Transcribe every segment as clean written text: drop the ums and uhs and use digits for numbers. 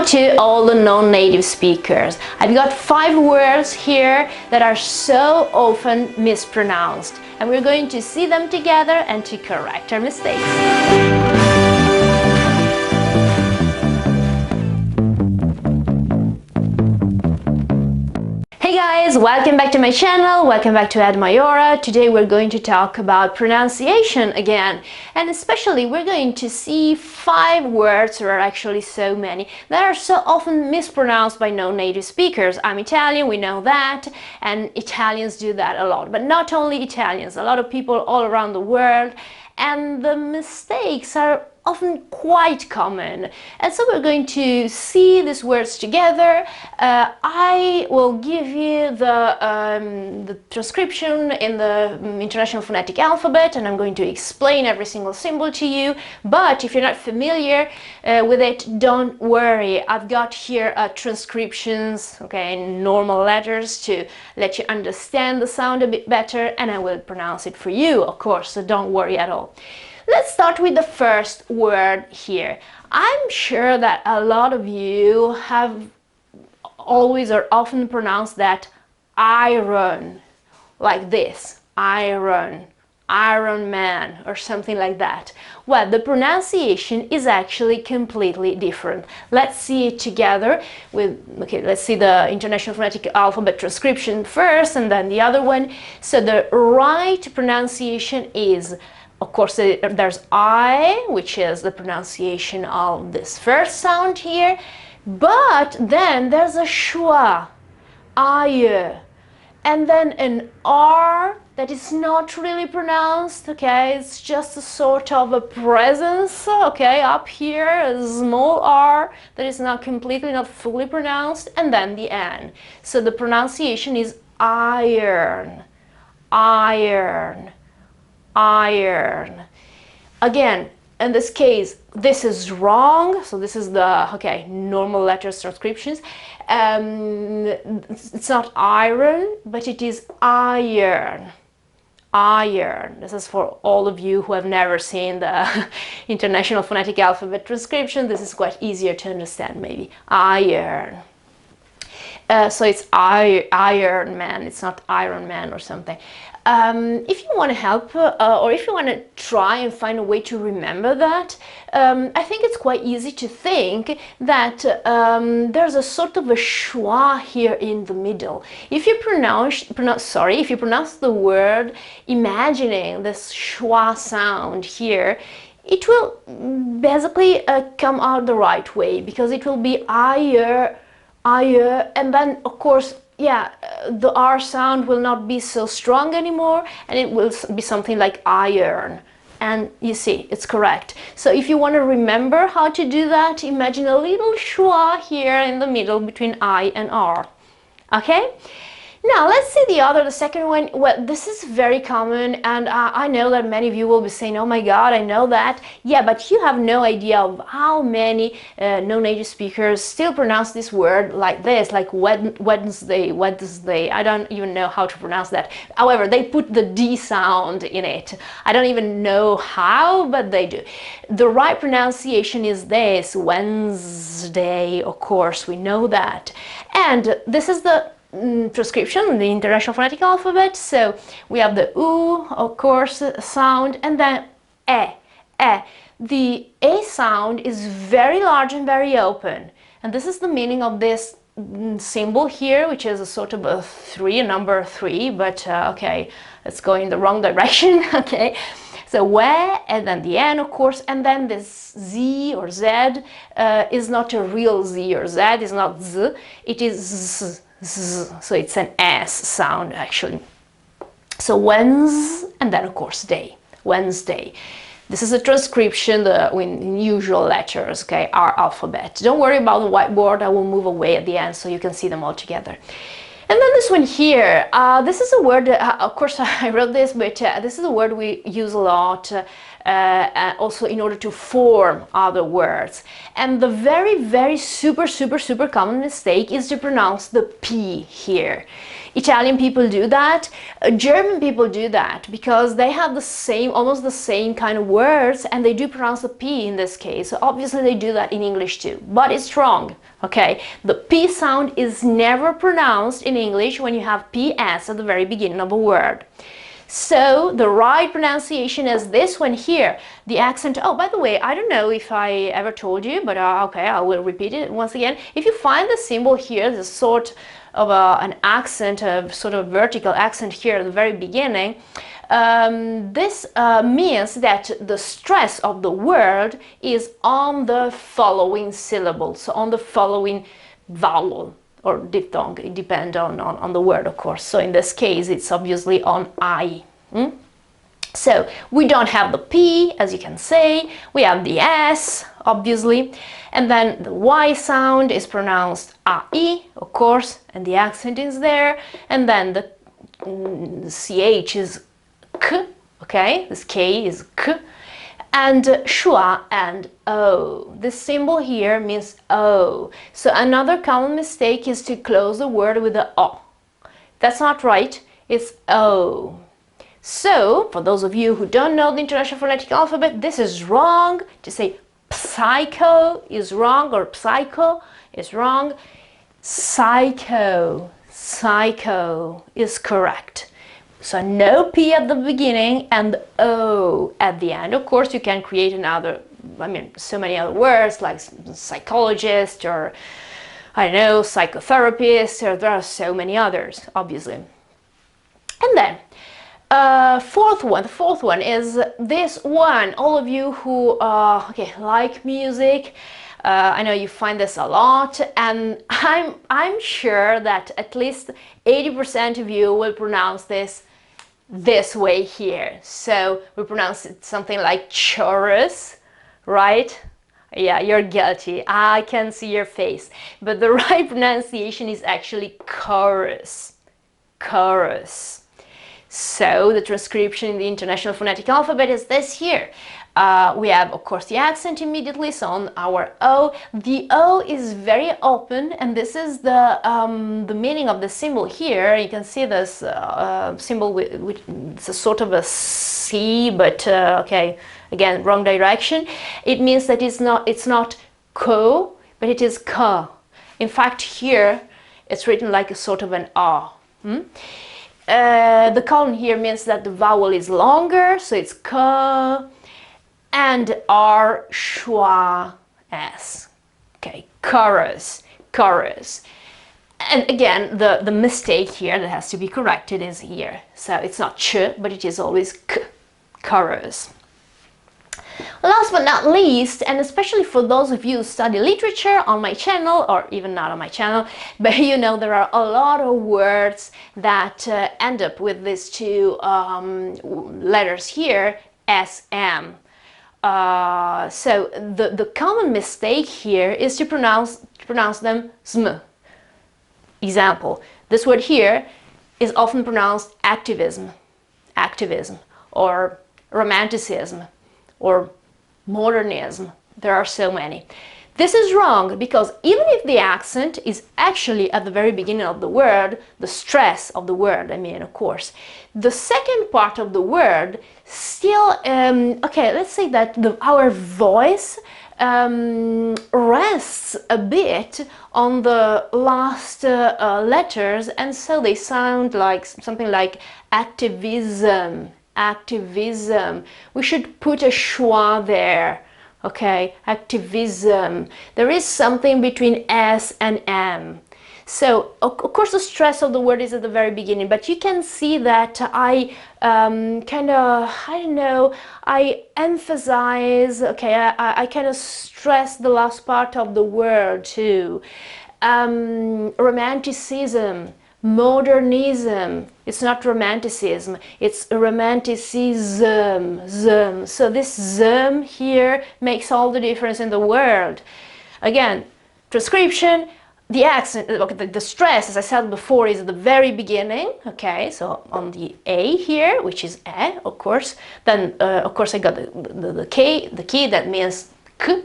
to all the non-native speakers. I've got 5 words here that are so often mispronounced, and we're going to see them together and to correct our mistakes. Hey guys, welcome back to my channel, welcome back to Maiora. Today we're going to talk about pronunciation again, and especially we're going to see 5 words, there are actually so many, that are so often mispronounced by non-native speakers. I'm Italian, we know that, and Italians do that a lot, but not only Italians, a lot of people all around the world, and the mistakes are often quite common. And so we're going to see these words together. I will give you the transcription in the International Phonetic Alphabet, and I'm going to explain every single symbol to you. But if you're not familiar with it, don't worry. I've got here transcriptions, okay, in normal letters to let you understand the sound a bit better, and I will pronounce it for you, of course, so don't worry at all. Let's start with the first word here. I'm sure that a lot of you have always or often pronounced that iron, like this, iron, Iron Man, or something like that. Well, the pronunciation is actually completely different. Let's see it together with, okay, let's see the International Phonetic Alphabet transcription first and then the other one. So the right pronunciation is, of course, there's I, which is the pronunciation of this first sound here, but then there's a schwa, I, and then an R that is not really pronounced, okay, it's just a sort of a presence, okay, up here, a small R that is not completely, not fully pronounced, and then the N. So the pronunciation is iron, iron, iron. Again, in this case, this is wrong, so this is the, okay, normal letters transcriptions. It's not iron, but it is iron, iron. This is for all of you who have never seen the International Phonetic Alphabet transcription. This is quite easier to understand, maybe. Iron. So it's Iron Man, it's not Iron Man or something. If you want to help or if you want to try and find a way to remember that, I think it's quite easy to think that there's a sort of a schwa here in the middle. If you pronounce the word imagining this schwa sound here, it will basically come out the right way, because it will be ire, and then of course, yeah, the R sound will not be so strong anymore, and it will be something like iron. And you see, it's correct. So if you want to remember how to do that, imagine a little schwa here in the middle between I and R. Okay? Now let's see the second one. Well, this is very common, and I know that many of you will be saying, oh my god, I know that. Yeah, but you have no idea of how many non-native speakers still pronounce this word like this, like Wednesday, Wednesday. I don't even know how to pronounce that. However, they put the D sound in it. I don't even know how, but they do. The right pronunciation is this, Wednesday, of course, we know that. And this is the transcription, the International Phonetic Alphabet. So we have the U, of course, sound, and then E. The A sound is very large and very open, and this is the meaning of this symbol here, which is a sort of a 3, a number 3, but okay, let's go in the wrong direction. Okay, so where, and then the N, of course, and then this Z or Z is not a real Z or Z, is not Z, it is Z. So it's an S sound actually. So Wednesday, and then of course day, Wednesday. This is a transcription in usual letters, okay, our alphabet. Don't worry about the whiteboard, I will move away at the end so you can see them all together. And then this one here, this is a word, of course I wrote this, but this is a word we use a lot also in order to form other words. And the very super common mistake is to pronounce the P here. Italian people do that, German people do that, because they have the same, almost the same kind of words, and they do pronounce the P in this case. So obviously they do that in English too, but it's wrong, okay? The P sound is never pronounced in English when you have PS at the very beginning of a word. So the right pronunciation is this one here, the accent. Oh, by the way, I don't know if I ever told you, but okay, I will repeat it once again. If you find the symbol here, the sort of an accent, a sort of vertical accent here at the very beginning, this means that the stress of the word is on the following syllable, so on the following vowel or diphthong. It depends on the word, of course. So in this case, it's obviously on I. So we don't have the P, as you can say, we have the S, obviously, and then the Y sound is pronounced AI, of course, and the accent is there, and then the CH is K, okay, this K is K, and schwa and O. This symbol here means O. So another common mistake is to close the word with the O. That's not right, it's O. So, for those of you who don't know the International Phonetic Alphabet, this is wrong. To say psycho is wrong, or psycho is wrong. Psycho is correct. So no P at the beginning and O at the end. Of course, you can create another, so many other words like psychologist, or I don't know, psychotherapist, or there are so many others, obviously. And then the fourth one is this one. All of you who like music, I know you find this a lot, and I'm sure that at least 80% of you will pronounce this way here. So we pronounce it something like chorus, right? Yeah, you're guilty. I can see your face. But the right pronunciation is actually chorus. Chorus. So the transcription in the International Phonetic Alphabet is this here. We have, of course, the accent immediately, so on our O. The O is very open, and this is the meaning of the symbol here. You can see this symbol with it's a sort of a C, but okay, again, wrong direction. It means that it's not ko, but it is ka. In fact, here it's written like a sort of an A. The colon here means that the vowel is longer, so it's ka, and R, schwa, S. Okay, chorus, chorus. And again, the mistake here that has to be corrected is here. So it's not ch, but it is always k, chorus. Last but not least, and especially for those of you who study literature on my channel, or even not on my channel, but you know there are a lot of words that end up with these two letters here, SM. So the common mistake here is to pronounce them sm. Example, this word here is often pronounced activism, or romanticism, or modernism. There are so many. This is wrong because even if the accent is actually at the very beginning of the word, the stress of the word, of course, the second part of the word still, okay, let's say that our voice rests a bit on the last letters, and so they sound like something like activism. We should put a schwa there, okay? Activism. There is something between S and M. So, of course, the stress of the word is at the very beginning, but you can see that I I emphasize, okay, I kind of stress the last part of the word too. Romanticism, modernism. It's not romanticism, it's romanticism. So this zm here makes all the difference in the world. Again, transcription, the accent, okay, the stress, as I said before, is at the very beginning, okay, so on the A here, which is E, of course. Then, of course, I got the K, the key, that means K,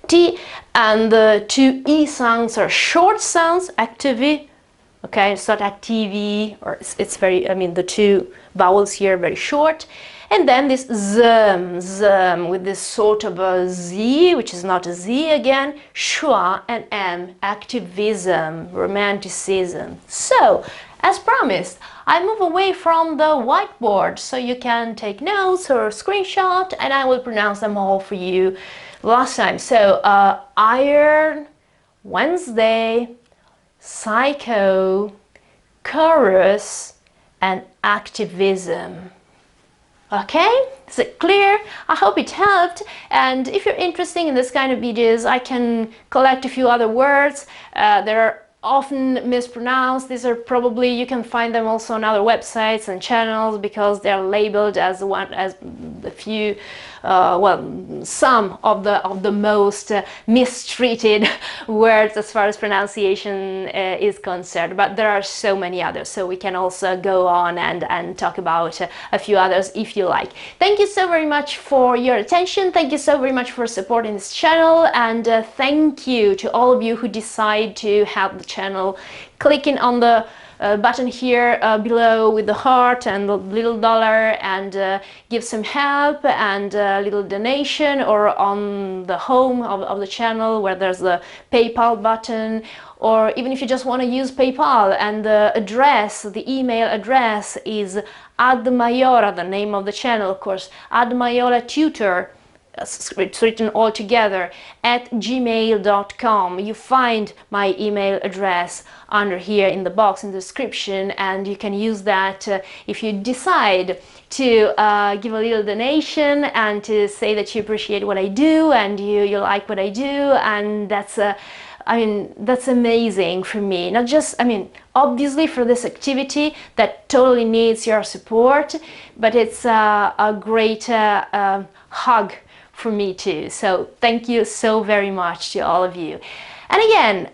T, and the two E sounds are short sounds, activi, okay, it's not activi, or it's very, I mean, the two vowels here are very short. And then this z, with this sort of a Z, which is not a Z again, schwa, and M, activism, romanticism. So, as promised, I move away from the whiteboard so you can take notes or screenshot, and I will pronounce them all for you last time. So, iron, Wednesday, psycho, chorus, and activism. Okay, is it clear? I hope it helped, and if you're interested in this kind of videos, I can collect a few other words. They're often mispronounced. These are probably, you can find them also on other websites and channels because they're labeled as a few, well, some of the most mistreated words as far as pronunciation is concerned, but there are so many others, so we can also go on and talk about a few others if you like. Thank you so very much for your attention. Thank you so very much for supporting this channel, and thank you to all of you who decide to help the channel clicking on the button here below with the heart and the little dollar, and give some help and a little donation, or on the home of the channel where there's the PayPal button, or even if you just want to use PayPal, and the address, the email address is @Maiora, the name of the channel, of course, @MaiolaTutor, it's written all together, @gmail.com. You find my email address under here in the box in the description, and you can use that if you decide to give a little donation and to say that you appreciate what I do and you like what I do, and that's I mean, that's amazing for me. Not just, I mean, obviously for this activity that totally needs your support, but it's a great hug for me too. So thank you so very much to all of you. And again,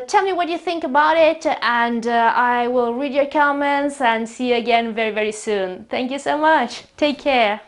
tell me what you think about it, and I will read your comments and see you again very, very soon. Thank you so much. Take care.